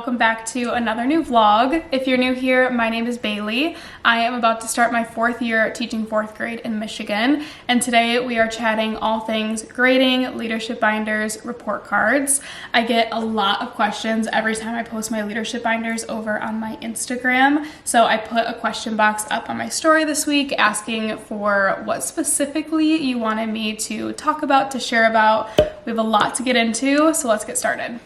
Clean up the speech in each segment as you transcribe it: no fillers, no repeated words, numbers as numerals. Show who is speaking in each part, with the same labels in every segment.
Speaker 1: welcome back to another new vlog. If you're new here, my name is Bailey. I am about to start my 4th year teaching 4th grade in Michigan, and today we are chatting all things grading, leadership binders, report cards. I get a lot of questions every time I post my leadership binders over on my Instagram, so I put a question box up on my story this week asking for what specifically you wanted me to talk about, to share about. We have a lot to get into, so let's get started.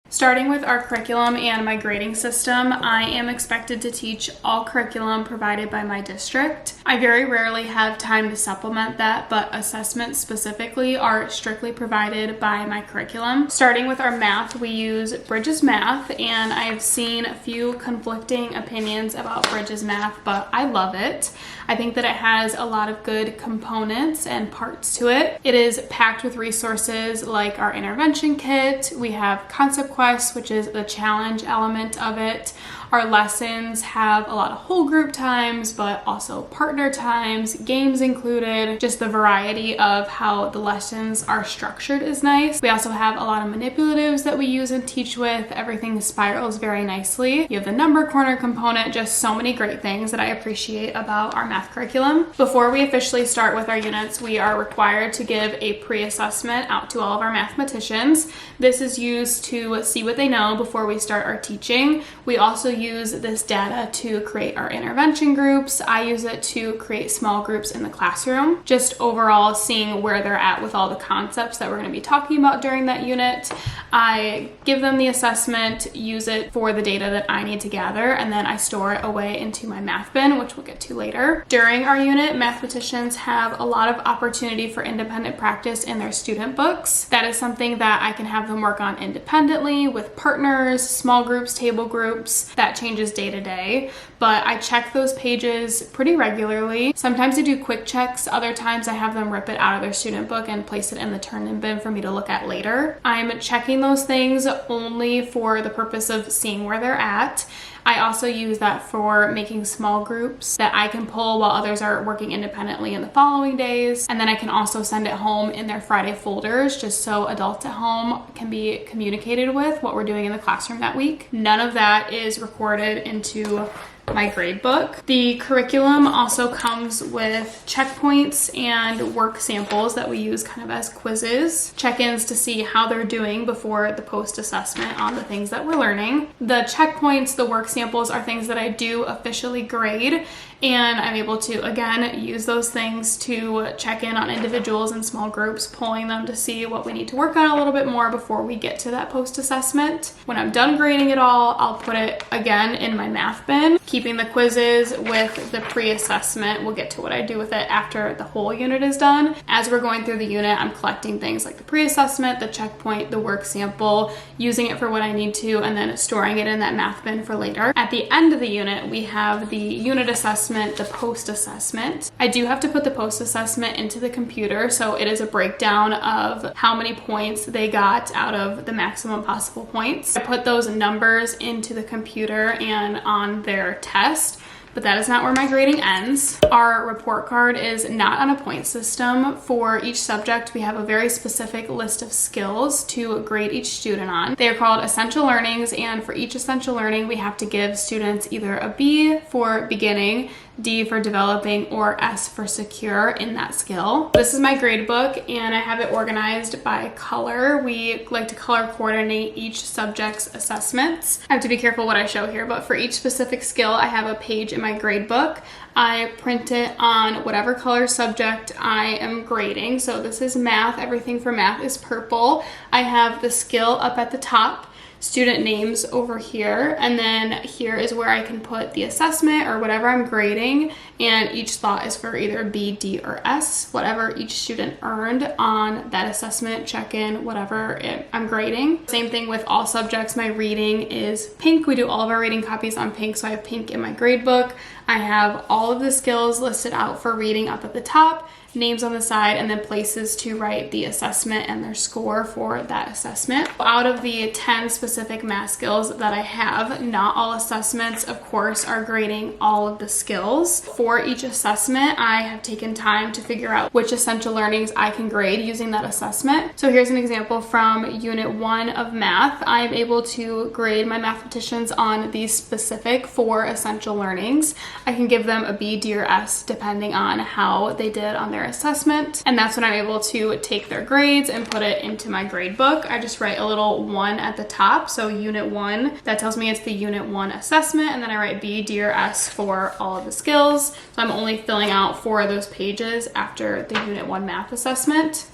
Speaker 1: Starting with our curriculum and my grading system, I am expected to teach all curriculum provided by my district. I very rarely have time to supplement that, but assessments specifically are strictly provided by my curriculum. Starting with our math, we use Bridges Math, and I have seen a few conflicting opinions about Bridges Math, but I love it. I think that it has a lot of good components and parts to it. It is packed with resources like our intervention kit. We have concept quests, which is the challenge element of it. Our lessons have a lot of whole group times, but also partner times, games included. Just the variety of how the lessons are structured is nice. We also have a lot of manipulatives that we use and teach with. Everything spirals very nicely. You have the number corner component, just so many great things that I appreciate about our math curriculum. Before we officially start with our units, we are required to give a pre-assessment out to all of our mathematicians. This is used to see what they know before we start our teaching. We also use this data to create our intervention groups. I use it to create small groups in the classroom, just overall seeing where they're at with all the concepts that we're going to be talking about during that unit. I give them the assessment, use it for the data that I need to gather, and then I store it away into my math bin, which we'll get to later. During our unit, mathematicians have a lot of opportunity for independent practice in their student books. That is something that I can have them work on independently with partners, small groups, table groups. That changes day to day, but I check those pages pretty regularly. Sometimes I do quick checks, other times I have them rip it out of their student book and place it in the turn-in bin for me to look at later. I'm checking those things only for the purpose of seeing where they're at. I also use that for making small groups that I can pull while others are working independently in the following days. And then I can also send it home in their Friday folders, just so adults at home can be communicated with what we're doing in the classroom that week. None of that is recorded into my grade book. The curriculum also comes with checkpoints and work samples that we use kind of as quizzes, check-ins to see how they're doing before the post-assessment on the things that we're learning. The checkpoints, the work samples are things that I do officially grade, and I'm able to, again, use those things to check in on individuals and small groups, pulling them to see what we need to work on a little bit more before we get to that post-assessment. When I'm done grading it all, I'll put it again in my math bin, keeping the quizzes with the pre-assessment. We'll get to what I do with it after the whole unit is done. As we're going through the unit, I'm collecting things like the pre-assessment, the checkpoint, the work sample, using it for what I need to, and then storing it in that math bin for later. At the end of the unit, we have the unit assessment, the post-assessment. I do have to put the post-assessment into the computer, so it is a breakdown of how many points they got out of the maximum possible points. I put those numbers into the computer and on their test, but that is not where my grading ends. Our report card is not on a point system. For each subject, we have a very specific list of skills to grade each student on. They are called essential learnings, and for each essential learning, we have to give students either a B for beginning, D for developing, or S for secure in that skill. This is my grade book, and I have it organized by color. We like to color coordinate each subject's assessments. I have to be careful what I show here, but for each specific skill, I have a page in my grade book. I print it on whatever color subject I am grading. So this is math. Everything for math is purple. I have the skill up at the top, student names over here, and then here is where I can put the assessment or whatever I'm grading, and each thought is for either B, D, or S, whatever each student earned on that assessment, check-in, whatever I'm grading. Same thing with all subjects. My reading is pink. We do all of our reading copies on pink, so I have pink in my grade book. I have all of the skills listed out for reading up at the top, names on the side, and then places to write the assessment and their score for that assessment. Out of the 10 specific math skills that I have, not all assessments, of course, are grading all of the skills. For each assessment, I have taken time to figure out which essential learnings I can grade using that assessment. So here's an example from Unit 1 of Math. I'm able to grade my mathematicians on these specific 4 essential learnings. I can give them a B, D, or S depending on how they did on their assessment. And that's when I'm able to take their grades and put it into my grade book. I just write a little 1 at the top. So Unit 1, that tells me it's the Unit 1 assessment. And then I write B, D, or S for all of the skills. So I'm only filling out 4 of those pages after the Unit 1 math assessment.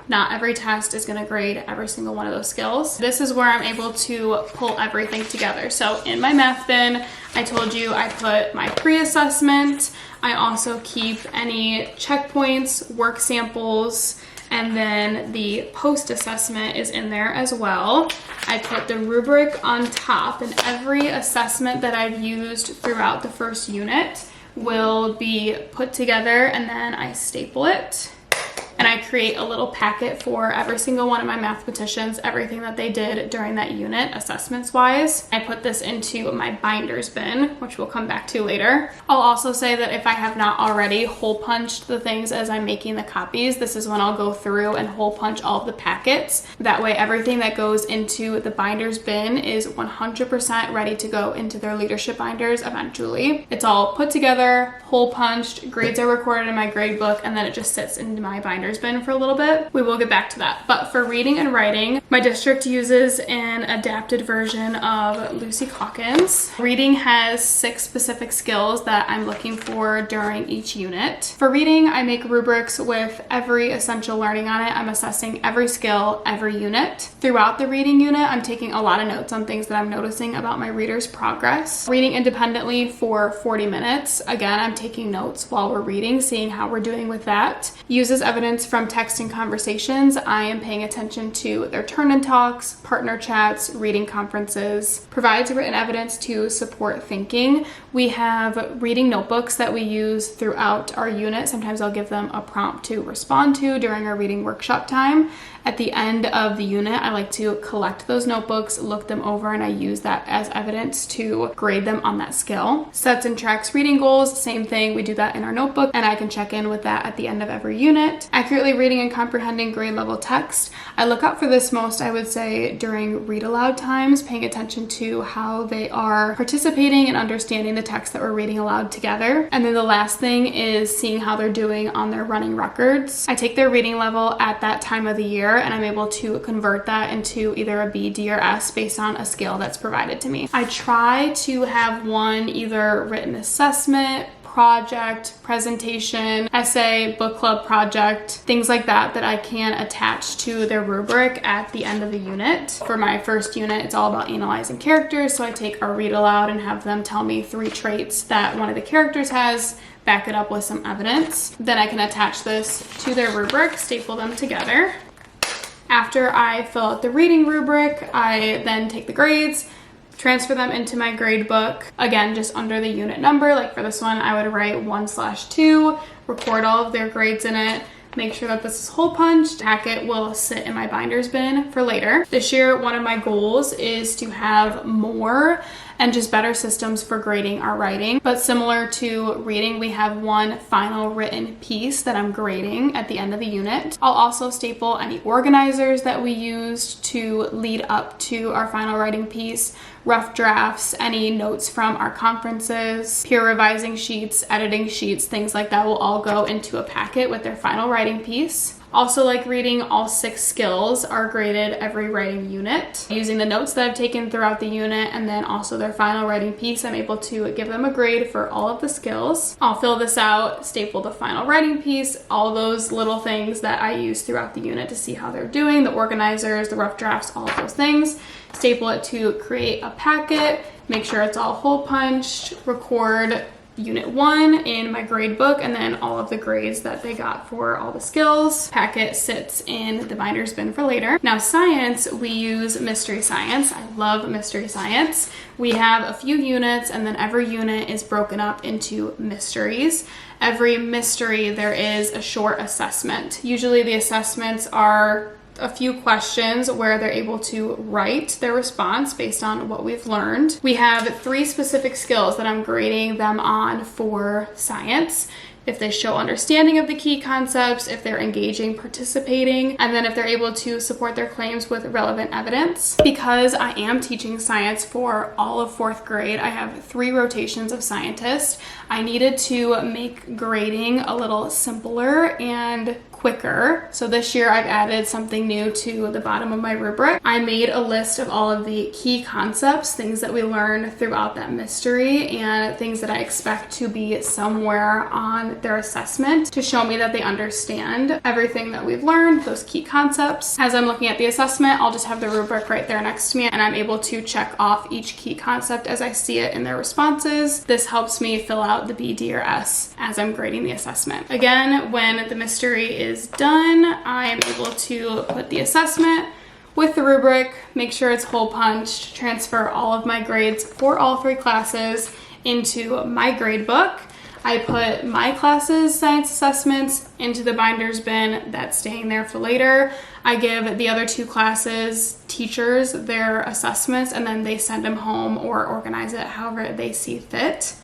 Speaker 1: Not every test is going to grade every single one of those skills. This is where I'm able to pull everything together. So in my math bin, I told you I put my pre-assessment. I also keep any checkpoints, work samples, and then the post-assessment is in there as well. I put the rubric on top, and every assessment that I've used throughout the first unit will be put together, and then I staple it. And I create a little packet for every single one of my mathematicians, everything that they did during that unit, assessments wise. I put this into my binders bin, which we'll come back to later. I'll also say that if I have not already hole punched the things as I'm making the copies, this is when I'll go through and hole punch all of the packets. That way everything that goes into the binders bin is 100% ready to go into their leadership binders eventually. It's all put together, hole punched, grades are recorded in my grade book, and then it just sits into my binders bin for a little bit. We will get back to that. But for reading and writing, my district uses an adapted version of Lucy Calkins. Reading has 6 specific skills that I'm looking for during each unit. For reading, I make rubrics with every essential learning on it. I'm assessing every skill, every unit. Throughout the reading unit, I'm taking a lot of notes on things that I'm noticing about my reader's progress. Reading independently for 40 minutes. Again, I'm taking notes while we're reading, seeing how we're doing with that. Uses evidence from text and conversations. I am paying attention to their turn-in talks, partner chats, reading conferences. Provides written evidence to support thinking. We have reading notebooks that we use throughout our unit. Sometimes I'll give them a prompt to respond to during our reading workshop time. At the end of the unit, I like to collect those notebooks, look them over, and I use that as evidence to grade them on that skill. Sets and tracks reading goals, same thing. We do that in our notebook, and I can check in with that at the end of every unit. Accurately reading and comprehending grade level text. I look out for this most, I would say, during read aloud times, paying attention to how they are participating and understanding the text that we're reading aloud together. And then the last thing is seeing how they're doing on their running records. I take their reading level at that time of the year, and I'm able to convert that into either a B, D, or S based on a skill that's provided to me. I try to have one either written assessment, project, presentation, essay, book club project, things like that that I can attach to their rubric at the end of the unit. For my first unit, it's all about analyzing characters, so I take a read aloud and have them tell me 3 traits that one of the characters has, back it up with some evidence. Then I can attach this to their rubric, staple them together. After I fill out the reading rubric, I then take the grades, transfer them into my grade book. Again, just under the unit number. Like for this one, I would write 1/2, record all of their grades in it, make sure that this is hole punched. Packet will sit in my binders bin for later. This year, one of my goals is to have more and just better systems for grading our writing. But similar to reading, we have one final written piece that I'm grading at the end of the unit. I'll also staple any organizers that we used to lead up to our final writing piece, rough drafts, any notes from our conferences, peer revising sheets, editing sheets, things like that will all go into a packet with their final writing piece. Also, like reading, all 6 skills are graded every writing unit. Using the notes that I've taken throughout the unit and then also their final writing piece, I'm able to give them a grade for all of the skills. I'll fill this out, staple the final writing piece, all those little things that I use throughout the unit to see how they're doing, the organizers, the rough drafts, all of those things. Staple it to create a packet, make sure it's all hole punched, record Unit 1 in my grade book, and then all of the grades that they got for all the skills. Packet sits in the binders bin for later. Now science, we use mystery science. I love mystery science. We have a few units, and then every unit is broken up into mysteries. Every mystery, there is a short assessment. Usually the assessments are a few questions where they're able to write their response based on what we've learned. We have 3 specific skills that I'm grading them on for science. If they show understanding of the key concepts, if they're engaging, participating, and then if they're able to support their claims with relevant evidence. Because I am teaching science for all of 4th grade, I have 3 rotations of scientists. I needed to make grading a little simpler and quicker. So this year I've added something new to the bottom of my rubric. I made a list of all of the key concepts, things that we learn throughout that mystery, and things that I expect to be somewhere on their assessment to show me that they understand everything that we've learned, those key concepts. As I'm looking at the assessment, I'll just have the rubric right there next to me, and I'm able to check off each key concept as I see it in their responses. This helps me fill out the B, D, or S as I'm grading the assessment. Again, when the mystery is done, I am able to put the assessment with the rubric, make sure it's hole punched, transfer all of my grades for all 3 classes into my grade book. I put my class's science assessments into the binders bin that's staying there for later. I give the other 2 classes teachers their assessments, and then they send them home or organize it however they see fit.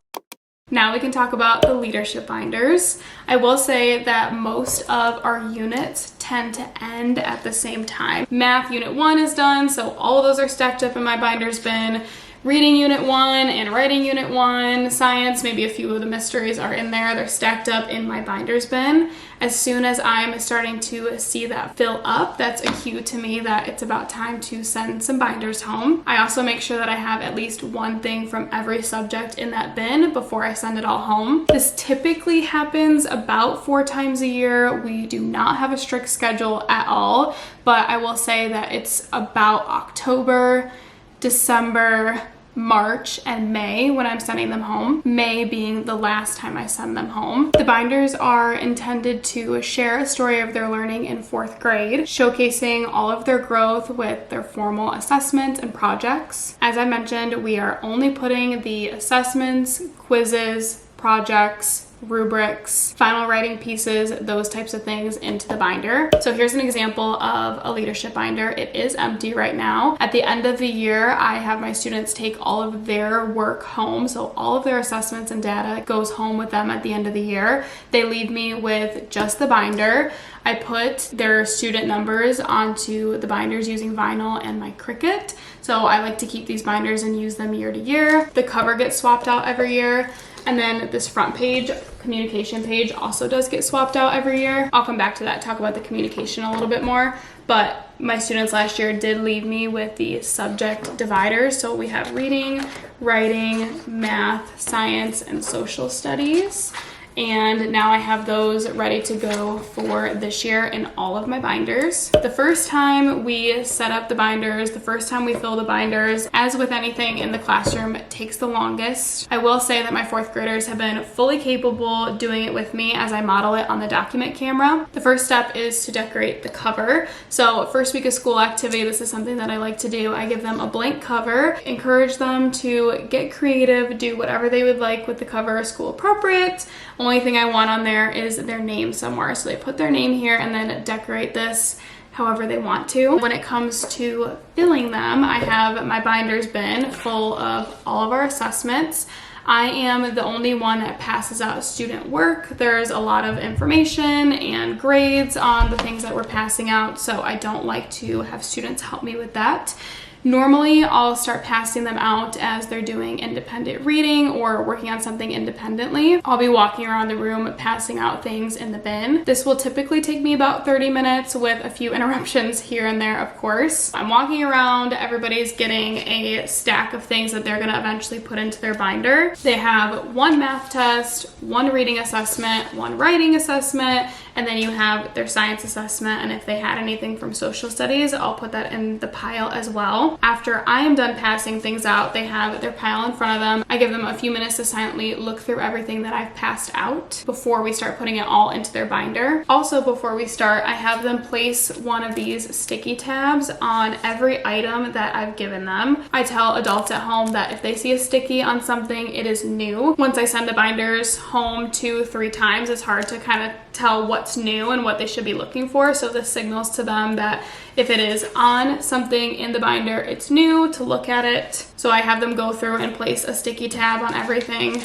Speaker 1: Now we can talk about the leadership binders. I will say that most of our units tend to end at the same time. Math Unit 1 is done, so all of those are stacked up in my binders bin. Reading Unit 1 and Writing Unit 1, Science, maybe a few of the mysteries are in there. They're stacked up in my binders bin. As soon as I'm starting to see that fill up, that's a cue to me that it's about time to send some binders home. I also make sure that I have at least one thing from every subject in that bin before I send it all home. This typically happens about 4 times a year. We do not have a strict schedule at all, but I will say that it's about October, December, March, and May when I'm sending them home. May being the last time I send them home. The binders are intended to share a story of their learning in 4th grade, showcasing all of their growth with their formal assessments and projects. As I mentioned, we are only putting the assessments, quizzes, projects, rubrics, final writing pieces, those types of things into the binder. So here's an example of a leadership binder. It is empty right now. At the end of the year, I have my students take all of their work home. So all of their assessments and data goes home with them at the end of the year. They leave me with just the binder. I put their student numbers onto the binders using vinyl and my Cricut. So I like to keep these binders and use them year to year. The cover gets swapped out every year. And then this front page, communication page, also does get swapped out every year. I'll come back to that, talk about the communication a little bit more. But my students last year did leave me with the subject dividers. So we have reading, writing, math, science, and social studies. And now I have those ready to go for this year in all of my binders. The first time we set up the binders, the first time we fill the binders, as with anything in the classroom, it takes the longest. I will say that my 4th graders have been fully capable doing it with me as I model it on the document camera. The first step is to decorate the cover. So first week of school activity, this is something that I like to do. I give them a blank cover, encourage them to get creative, do whatever they would like with the cover, school appropriate. Only thing I want on there is their name somewhere. So they put their name here and then decorate this however they want to. When it comes to filling them, I have my binders bin full of all of our assessments. I am the only one that passes out student work. There's a lot of information and grades on the things that we're passing out, so I don't like to have students help me with that. Normally, I'll start passing them out as they're doing independent reading or working on something independently. I'll be walking around the room passing out things in the bin. This will typically take me about 30 minutes with a few interruptions here and there, of course. I'm walking around, everybody's getting a stack of things that they're gonna eventually put into their binder. They have 1 math test, 1 reading assessment, 1 writing assessment, and then you have their science assessment, and if they had anything from social studies, I'll put that in the pile as well. pile. After I am done passing things out, they have their pile in front of them. I give them a few minutes to silently look through everything that I've passed out before we start putting it all into their binder. Also, before we start, I have them place one of these sticky tabs on every item that I've given them. I tell adults at home that if they see a sticky on something, it is new. Once I send the binders home 2-3 times, it's hard to kind of tell what's new and what they should be looking for. So this signals to them that if it is on something in the binder, it's new, to look at it. So I have them go through and place a sticky tab on everything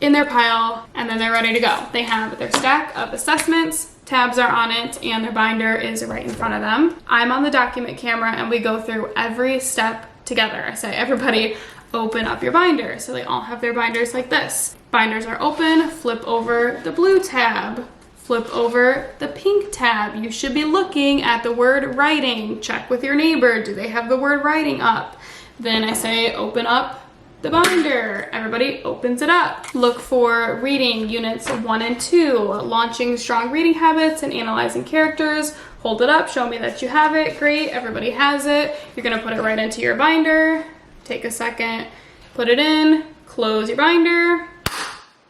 Speaker 1: in their pile, and then they're ready to go. They have their stack of assessments, tabs are on it, and their binder is right in front of them. I'm on the document camera and we go through every step together. I say, everybody open up your binder. So they all have their binders like this. Binders are open, flip over the blue tab, flip over the pink tab. You should be looking at the word writing. Check with your neighbor, do they have the word writing up? Then I say, open up the binder. Everybody opens it up. Look for reading units 1 and 2, launching strong reading habits and analyzing characters. Hold it up, show me that you have it. Great, everybody has it. You're gonna put it right into your binder. Take a second, put it in, close your binder.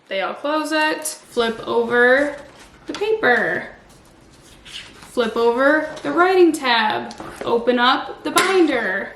Speaker 1: They all close it. Flip over the paper. Flip over the writing tab. Open up the binder.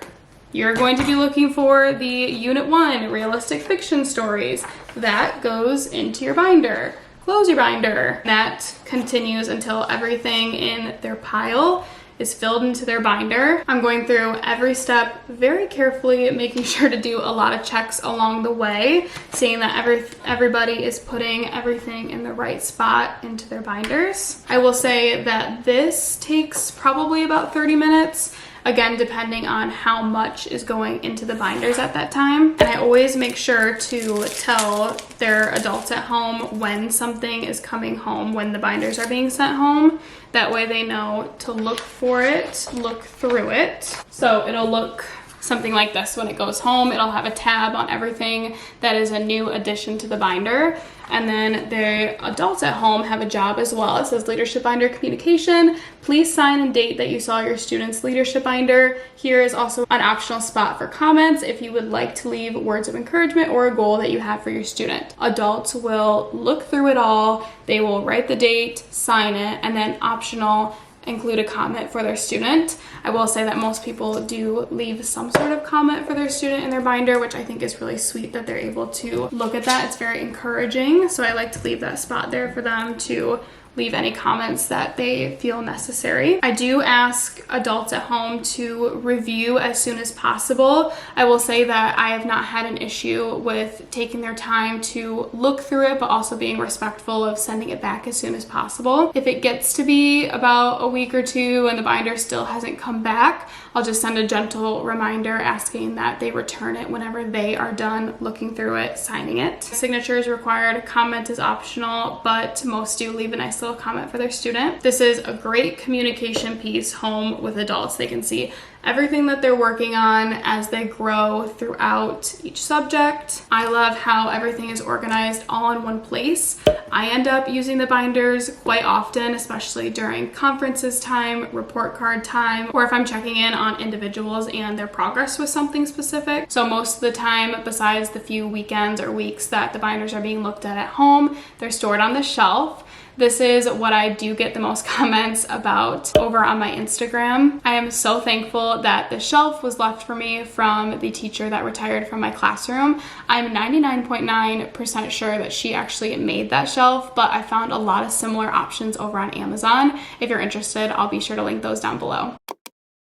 Speaker 1: You're going to be looking for the Unit 1, Realistic Fiction Stories. That goes into your binder. Close your binder. That continues until everything in their pile is filled into their binder. I'm going through every step very carefully, making sure to do a lot of checks along the way, seeing that everybody is putting everything in the right spot into their binders. I will say that this takes probably about 30 minutes. Again, depending on how much is going into the binders at that time. And I always make sure to tell their adults at home when something is coming home, when the binders are being sent home. That way they know to look for it, look through it. So it'll look something like this when it goes home. It'll have a tab on everything that is a new addition to the binder. And then the adults at home have a job as well. It says Leadership Binder Communication. Please sign and date that you saw your student's leadership binder. Here is also an optional spot for comments if you would like to leave words of encouragement or a goal that you have for your student. Adults will look through it all. They will write the date, sign it, and then optional, include a comment for their student. I will say that most people do leave some sort of comment for their student in their binder, which I think is really sweet that they're able to look at that. It's very encouraging. So I like to leave that spot there for them to leave any comments that they feel necessary. I do ask adults at home to review as soon as possible. I will say that I have not had an issue with taking their time to look through it, but also being respectful of sending it back as soon as possible. If it gets to be about a week or two and the binder still hasn't come back, I'll just send a gentle reminder asking that they return it whenever they are done looking through it, signing it. Signature is required, comment is optional, but most do leave a nice little comment for their student. This is a great communication piece home with adults. They can see everything that they're working on as they grow throughout each subject. I love how everything is organized all in one place. I end up using the binders quite often, especially during conferences time, report card time, or if I'm checking in on individuals and their progress with something specific. So most of the time, besides the few weekends or weeks that the binders are being looked at home, they're stored on the shelf. This is what I do get the most comments about over on my Instagram. I am so thankful that the shelf was left for me from the teacher that retired from my classroom. I'm 99.9% sure that she actually made that shelf, but I found a lot of similar options over on Amazon. If you're interested, I'll be sure to link those down below.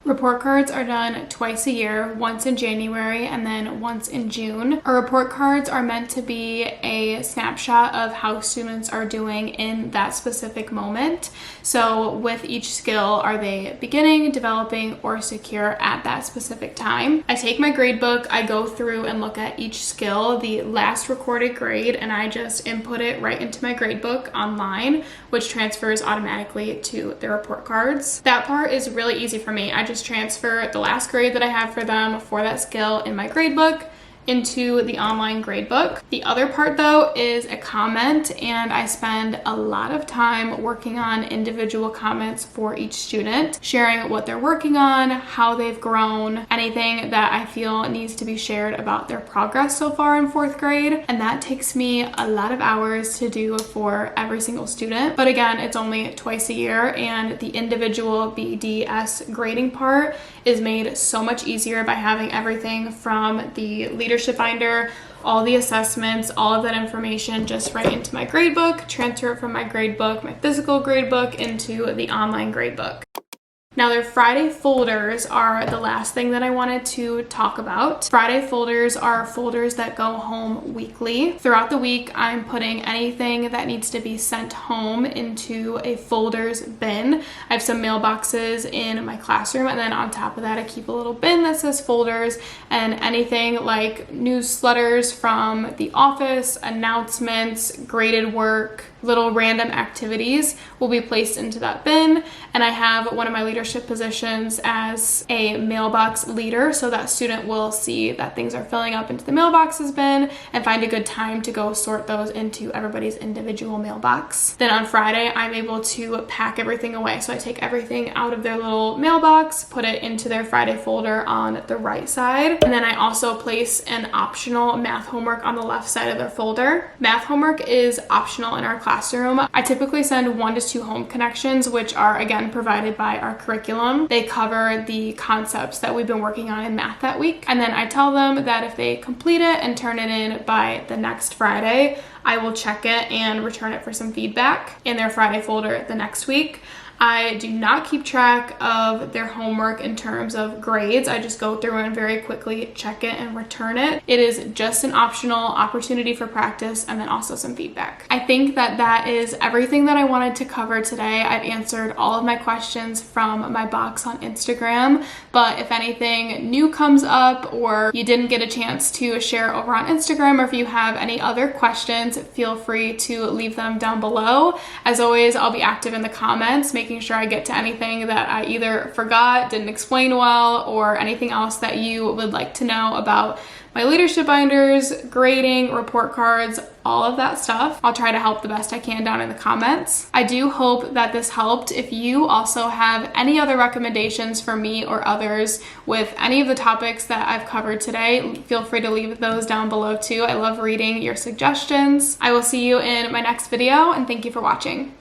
Speaker 1: Report cards are done twice a year, once in January and then once in June. Our report cards are meant to be a snapshot of how students are doing in that specific moment. So with each skill, are they beginning, developing, or secure at that specific time? I take my grade book, I go through and look at each skill, the last recorded grade, and I just input it right into my grade book online, which transfers automatically to the report cards. That part is really easy for me. I just transfer the last grade that I have for them for that skill in my grade book, into the online gradebook. The other part though is a comment, and I spend a lot of time working on individual comments for each student, sharing what they're working on, how they've grown, anything that I feel needs to be shared about their progress so far in 4th grade. And that takes me a lot of hours to do for every single student. But again, it's only twice a year, and the individual BDS grading part is made so much easier by having everything from the leadership binder, all the assessments, all of that information just right into my gradebook, transfer it from my gradebook, my physical gradebook, into the online gradebook. Now, their Friday folders are the last thing that I wanted to talk about. Friday folders are folders that go home weekly. Throughout the week, I'm putting anything that needs to be sent home into a folders bin. I have some mailboxes in my classroom, and then on top of that, I keep a little bin that says folders, and anything like newsletters from the office, announcements, graded work, little random activities will be placed into that bin. And I have one of my leadership positions as a mailbox leader, so that student will see that things are filling up into the mailboxes bin and find a good time to go sort those into everybody's individual mailbox. Then on Friday, I'm able to pack everything away. So I take everything out of their little mailbox, put it into their Friday folder on the right side. And then I also place an optional math homework on the left side of their folder. Math homework is optional in our classroom. I typically send 1 to 2 home connections, which are again provided by our curriculum. They cover the concepts that we've been working on in math that week. And then I tell them that if they complete it and turn it in by the next Friday, I will check it and return it for some feedback in their Friday folder the next week. I do not keep track of their homework in terms of grades. I just go through and very quickly check it and return it. It is just an optional opportunity for practice and then also some feedback. I think that that is everything that I wanted to cover today. I've answered all of my questions from my box on Instagram, but if anything new comes up or you didn't get a chance to share over on Instagram, or if you have any other questions, feel free to leave them down below. As always, I'll be active in the comments, making sure I get to anything that I either forgot, didn't explain well, or anything else that you would like to know about my leadership binders, grading, report cards, all of that stuff. I'll try to help the best I can down in the comments. I do hope that this helped. If you also have any other recommendations for me or others with any of the topics that I've covered today, feel free to leave those down below too. I love reading your suggestions. I will see you in my next video, and thank you for watching.